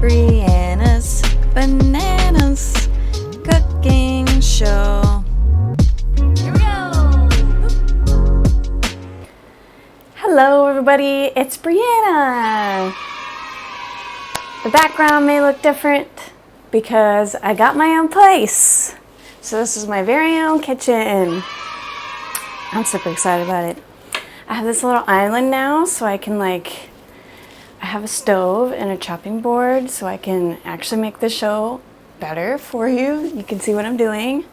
Brianna's Bananas Cooking Show. Here we go! Hello everybody, it's Brianna. The background may look different because I got my own place. So this is my very own kitchen. I'm super excited about it. I have this little island now so I can I have a stove and a chopping board so I can actually make the show better for you. You can see what I'm doing.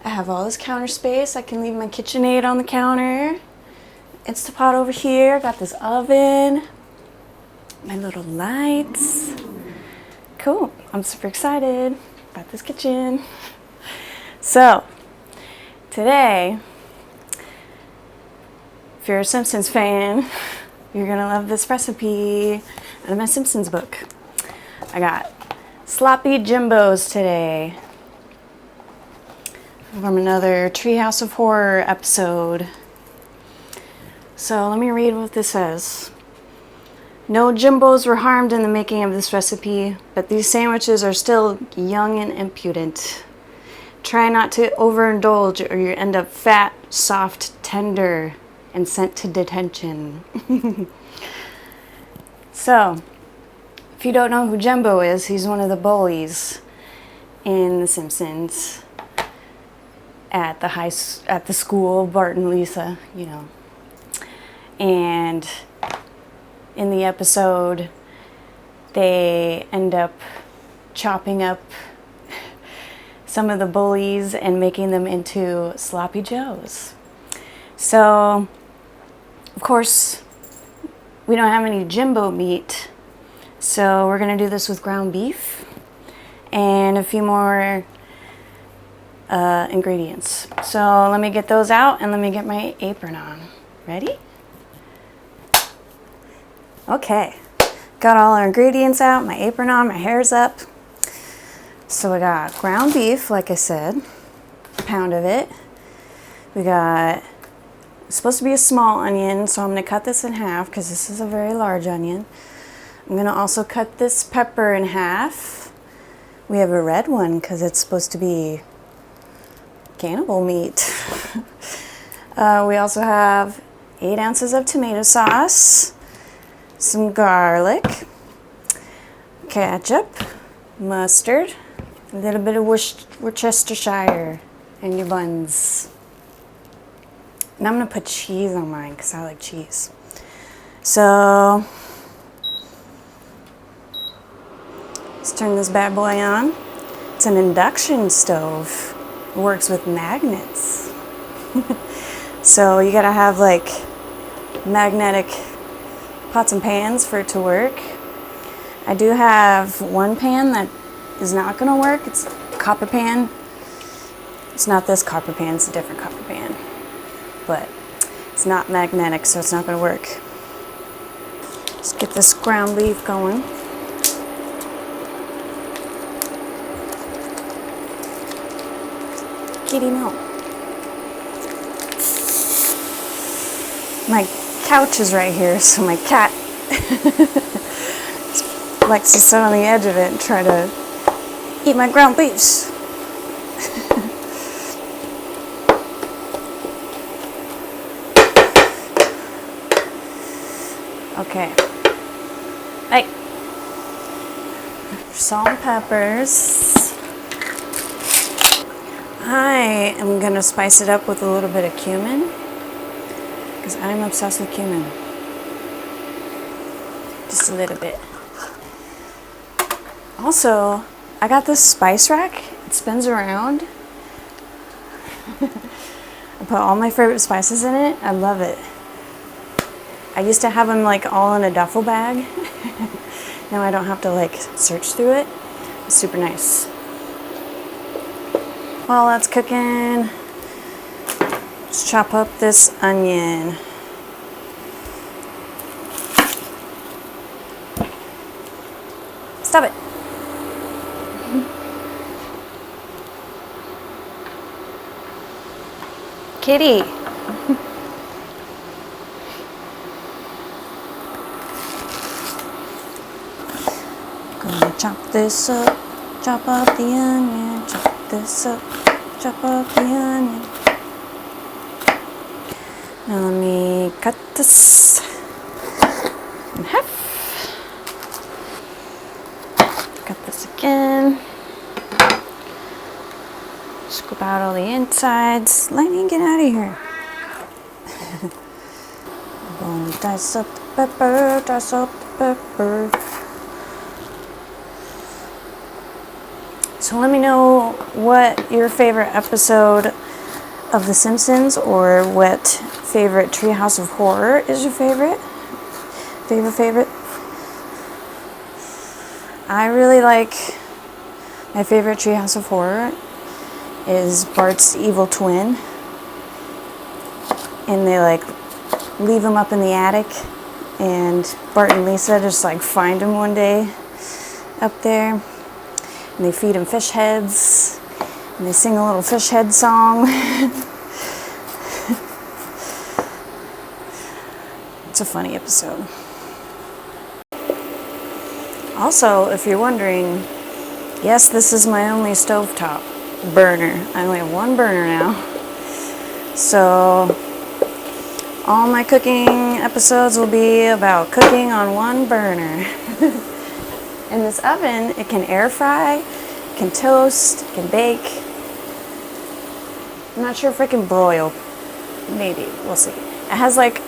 I have all this counter space. I can leave my KitchenAid on the counter. Instapot over here. Got this oven. My little lights. Cool. I'm super excited about this kitchen. So, today, if you're a Simpsons fan, you're gonna love this recipe out of my Simpsons book. I got sloppy Jimbos today from another Treehouse of Horror episode. So let me read what this says. No Jimbos were harmed in the making of this recipe, but these sandwiches are still young and impudent. Try not to overindulge or you end up fat, soft, tender, and sent to detention. So, if you don't know who Jimbo is, he's one of the bullies in The Simpsons at the school, Bart and Lisa, you know. And in the episode, they end up chopping up some of the bullies and making them into sloppy joes. So, of course, we don't have any Jimbo meat, so we're gonna do this with ground beef and a few more ingredients. So let me get those out and let me get my apron on. Ready? Okay, got all our ingredients out, my apron on, my hair's up. So we got ground beef, like I said, a pound of it. We got, it's supposed to be a small onion, so I'm gonna cut this in half because this is a very large onion. I'm gonna also cut this pepper in half. We have a red one because it's supposed to be cannibal meat. We also have 8 ounces of tomato sauce, some garlic, ketchup, mustard, a little bit of Worcestershire in your buns. And I'm gonna put cheese on mine because I like cheese. So, let's turn this bad boy on. It's an induction stove. It works with magnets. So you gotta have magnetic pots and pans for it to work. I do have one pan that is not gonna work. It's a copper pan. It's not this copper pan, it's a different copper pan. But it's not magnetic, so it's not gonna work. Let's get this ground beef going. Kitty, no. My couch is right here, so my cat likes to sit on the edge of it and try to eat my ground beefs. Okay. Hey. Salt and peppers. I am gonna spice it up with a little bit of cumin because I'm obsessed with cumin. Just a little bit. Also, I got this spice rack. It spins around. I put all my favorite spices in it. I love it. I used to have them all in a duffel bag. Now I don't have to search through it. It's super nice. While that's cooking, let's chop up this onion. Stop it. Kitty. Gonna chop this up, chop up the onion, chop this up, chop up the onion. Now let me cut this in half. Cut this again. Scoop out all the insides. Lightning, get out of here. I'm going to dice up the pepper, dice up the pepper. So let me know what your favorite episode of The Simpsons or what favorite Treehouse of Horror is your favorite. Favorite. I really like, my favorite Treehouse of Horror is Bart's evil twin. And they like leave him up in the attic and Bart and Lisa just like find him one day up there. And they feed him fish heads. And they sing a little fish head song. It's a funny episode. Also, if you're wondering, yes, this is my only stovetop burner. I only have one burner now. So, all my cooking episodes will be about cooking on one burner. In this oven, it can air fry, it can toast, it can bake. I'm not sure if it can broil. Maybe, we'll see. It has like,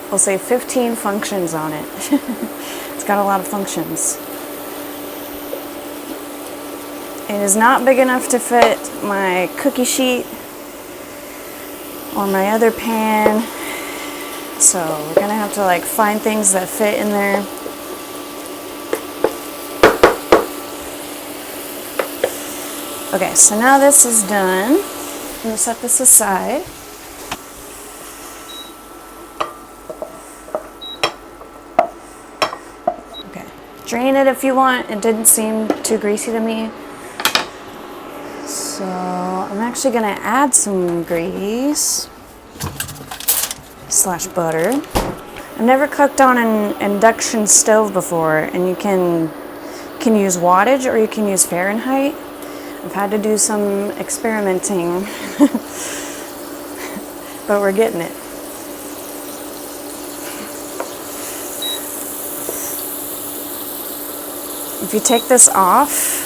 we'll say 15 functions on it. It's got a lot of functions. It is not big enough to fit my cookie sheet or my other pan. So we're gonna have to like find things that fit in there. Okay, so now this is done. I'm gonna set this aside. Okay, drain it if you want. It didn't seem too greasy to me. So I'm actually gonna add some grease / butter. I've never cooked on an induction stove before, and you can use wattage or you can use Fahrenheit. I've had to do some experimenting, but we're getting it. If you take this off,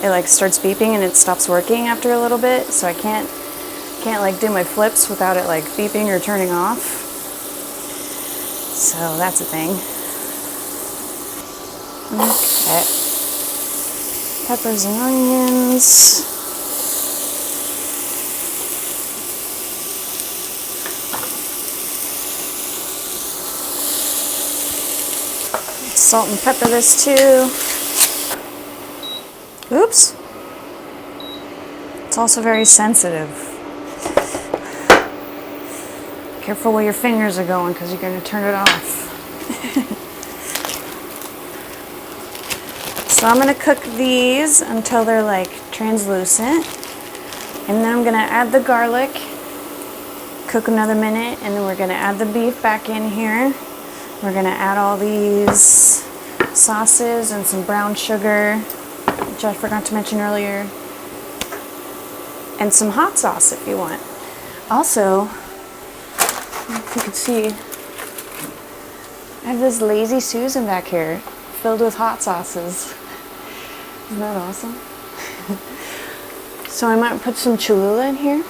it like starts beeping and it stops working after a little bit, so I can't like do my flips without it like beeping or turning off. So that's a thing. Okay. Peppers and onions. Salt and pepper this too. Oops. It's also very sensitive. Careful where your fingers are going because you're going to turn it off. So I'm going to cook these until they're like translucent. And then I'm going to add the garlic. Cook another minute and then we're going to add the beef back in here. We're going to add all these sauces and some brown sugar, which I forgot to mention earlier. And some hot sauce if you want. Also, if you can see, I have this Lazy Susan back here filled with hot sauces. Isn't that awesome? So I might put some Cholula in here.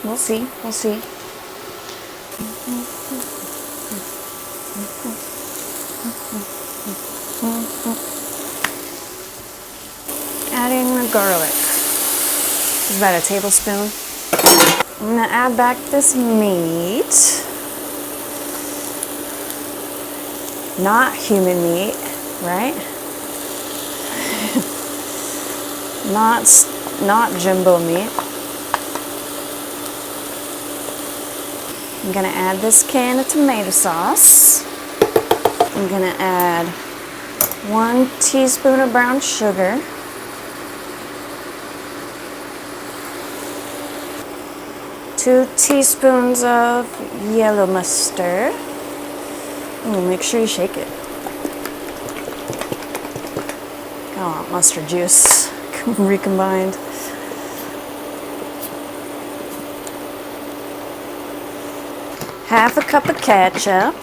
We'll see, we'll see. Adding the garlic. This is about a tablespoon. I'm gonna add back this meat. Not human meat, right? not Jimbo meat. I'm gonna add this can of tomato sauce. I'm gonna add 1 teaspoon of brown sugar. 2 teaspoons of yellow mustard. Ooh, make sure you shake it. Oh, mustard juice recombined. Half a cup of ketchup.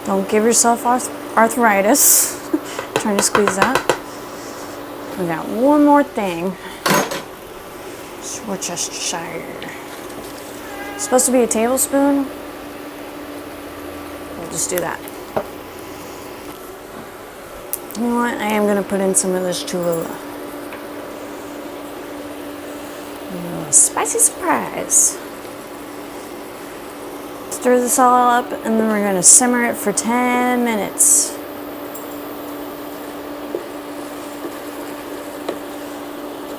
Don't give yourself arthritis trying to squeeze that. We got one more thing. Worcestershire. It's supposed to be a tablespoon. We'll just do that. You know what? I am going to put in some of this Cholula. Spicy surprise. Stir this all up, and then we're going to simmer it for 10 minutes.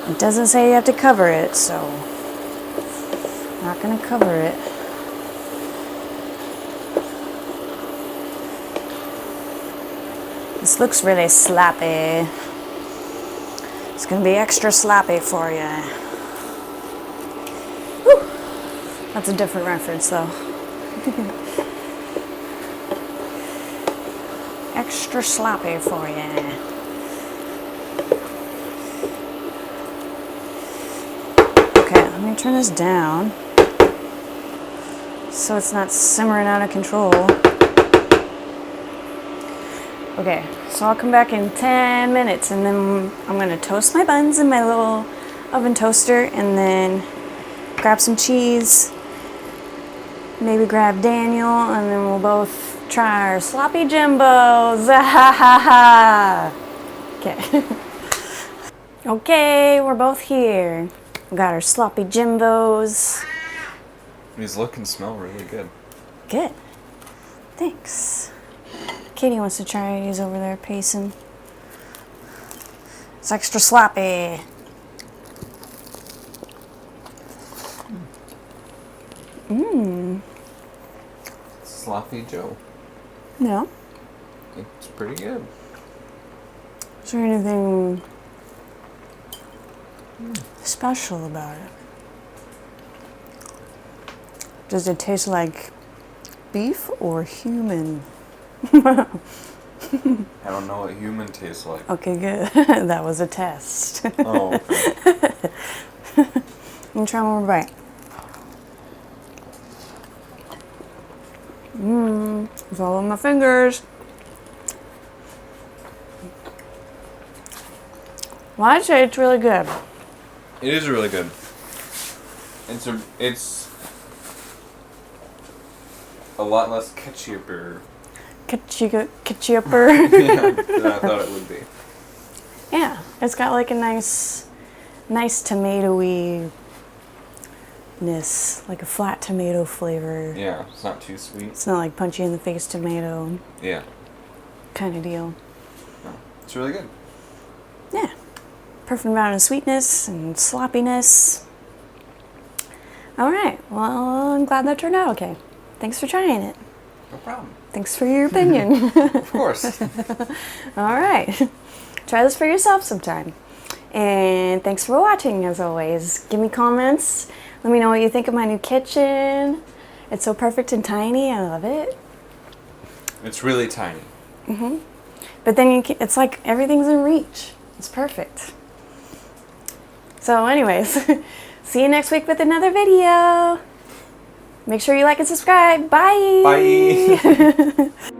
It doesn't say you have to cover it, so I'm not going to cover it. This looks really sloppy. It's going to be extra sloppy for you. Whew. That's a different reference, though. Extra sloppy for you. Okay, let me turn this down so it's not simmering out of control. Okay, so I'll come back in 10 minutes and then I'm gonna toast my buns in my little oven toaster and then grab some cheese. Maybe grab Daniel, and then we'll both try our sloppy Jimbos. Okay. Okay, we're both here. We got our sloppy Jimbos. These look and smell really good. Good. Thanks. Katie wants to try these over there pacing. It's extra sloppy. Mmm. Sloppy Joe. Yeah. It's pretty good. Is there anything special about it? Does it taste like beef or human? I don't know what human tastes like. Okay, good. That was a test. Oh, okay. Let me try one more bite. Follow my fingers. Well, I'd say it's really good. It is really good. It's a lot less ketchup-er. Ketchuper. Yeah, than I thought it would be. Yeah, it's got like a nice tomatoey-ness, like a flat tomato flavor. Yeah, it's not too sweet. It's not like punchy in the face tomato Yeah. kind of deal. No, it's really good. Yeah, perfect amount of sweetness and sloppiness. All right, well, I'm glad that turned out okay. Thanks for trying it. No problem. Thanks for your opinion. Of course. All right. Try this for yourself sometime. And thanks for watching, as always. Give me comments. Let me know what you think of my new kitchen. It's so perfect and tiny. I love it. It's really tiny. But then it's like everything's in reach. It's perfect. So anyways, see you next week with another video. Make sure you like and subscribe. Bye. Bye.